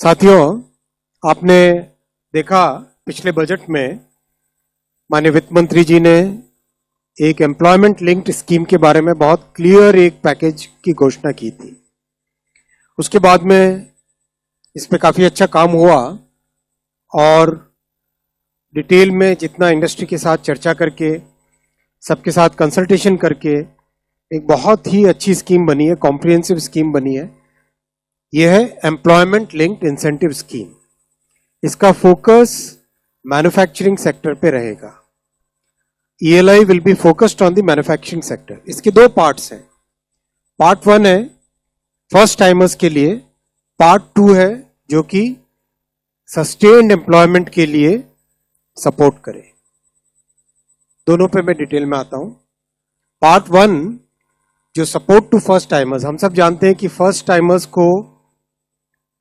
साथियों, आपने देखा पिछले बजट में माननीय वित्त मंत्री जी ने एक एम्प्लॉयमेंट लिंक्ड स्कीम के बारे में बहुत क्लियर एक पैकेज की घोषणा की थी। उसके बाद में इस पे काफी अच्छा काम हुआ और डिटेल में जितना इंडस्ट्री के साथ चर्चा करके, सबके साथ कंसल्टेशन करके एक बहुत ही अच्छी स्कीम बनी है, कॉम्प्रिहेंसिव स्कीम बनी है। यह है एम्प्लॉयमेंट लिंक्ड इंसेंटिव स्कीम। इसका फोकस मैन्युफैक्चरिंग सेक्टर पे रहेगा। ELI will be focused on the manufacturing sector. इसके दो पार्ट्स हैं। पार्ट 1 है फर्स्ट टाइमर्स के लिए, पार्ट 2 है जो कि सस्टेन्ड एम्प्लॉयमेंट के लिए सपोर्ट करे। दोनों पे मैं डिटेल में आता हूं। पार्ट 1 जो सपोर्ट टू फर्स्ट टाइमर्स, हम सब जानते हैं कि फर्स्ट टाइमर्स को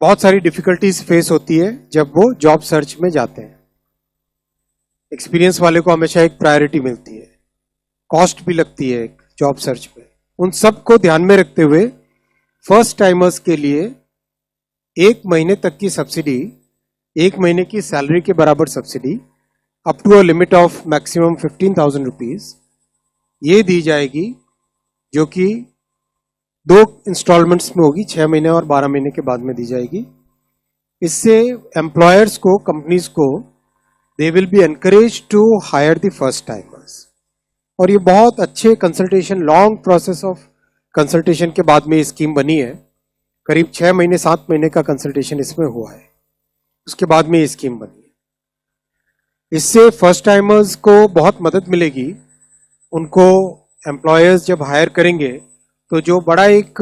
बहुत सारी डिफिकल्टीज फेस होती है जब वो जॉब सर्च में जाते हैं। एक्सपीरियंस वाले को हमेशा एक प्रायोरिटी मिलती है, कॉस्ट भी लगती है एक जॉब सर्च में। उन सब को ध्यान में रखते हुए फर्स्ट टाइमर्स के लिए 1 महीने तक की सब्सिडी, 1 महीने की सैलरी के बराबर subsidy up to a limit of maximum 15,000 rupees ये दी जाएगी, जो कि 2 इंस्टॉलमेंट्स में होगी, 6 महीने और 12 महीने के बाद में दी जाएगी। इससे एम्प्लॉयर्स को, कंपनीज को, they will be encourage to hire the first timers. और ये बहुत अच्छे consultation, long process of consultation के बाद में ये स्कीम बनी है। करीब 6 महीने 7 महीने का कंसल्टेशन इसमें हुआ है, उसके बाद में ये स्कीम बनी है। इससे फर्स्ट टाइमर्स को बहुत मदद मिलेगी। उनको एम्प्लॉयर्स जब हायर करेंगे तो जो बड़ा एक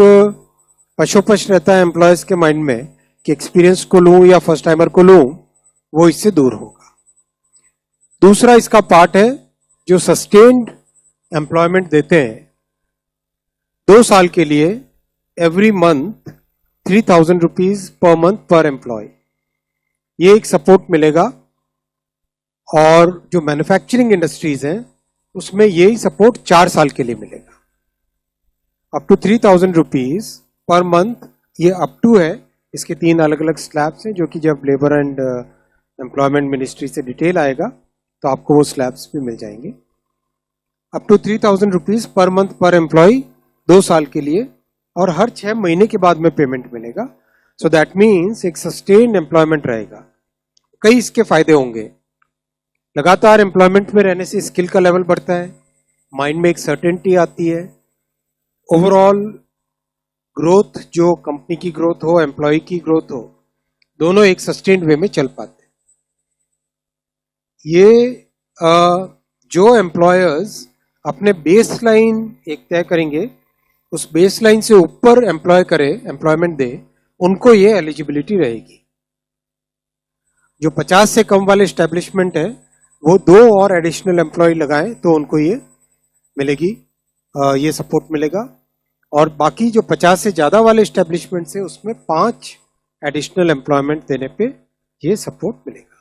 पशोपश रहता है एम्प्लॉयर्स के माइंड में कि एक्सपीरियंस को लूं या फर्स्ट टाइमर को लूं, वो इससे दूर होगा। दूसरा इसका पार्ट है जो सस्टेन्ड एम्प्लॉयमेंट देते हैं 2 साल के लिए, every month 3,000 rupees per month per employ, ये एक सपोर्ट मिलेगा। और जो मैन्युफैक्चरिंग इंडस्ट्रीज हैं उसमें यही सपोर्ट 4 साल के लिए मिलेगा, up to 3,000 rupees per month. ये अप टू है, इसके 3 अलग अलग स्लैब्स हैं जो कि जब लेबर एंड एम्प्लॉयमेंट मिनिस्ट्री से डिटेल आएगा तो आपको वो स्लैब्स भी मिल जाएंगे। Up to 3,000 rupees per month per employee 2 साल के लिए, और हर 6 महीने के बाद में पेमेंट मिलेगा। सो दैट मीन्स एक सस्टेन्ड एम्प्लॉयमेंट रहेगा। कई इसके फायदे होंगे। लगातार एम्प्लॉयमेंट में रहने से स्किल का लेवल बढ़ता है, माइंड में एक सर्टेनिटी आती है, ओवरऑल ग्रोथ, जो कंपनी की ग्रोथ हो, एम्प्लॉय की ग्रोथ हो, दोनों एक सस्टेन्ड वे में चल पाते हैं। ये जो एम्प्लॉयर्स अपने बेस लाइन एक तय करेंगे, उस बेस लाइन से ऊपर एम्प्लॉयमेंट दे, उनको ये एलिजिबिलिटी रहेगी। जो 50 से कम वाले एस्टेब्लिशमेंट है वो 2 और एडिशनल एम्प्लॉय लगाएं तो उनको ये मिलेगी, ये सपोर्ट मिलेगा। और बाकी जो 50 से ज्यादा वाले एस्टेब्लिशमेंट है उसमें 5 एडिशनल एम्प्लॉयमेंट देने पे ये सपोर्ट मिलेगा।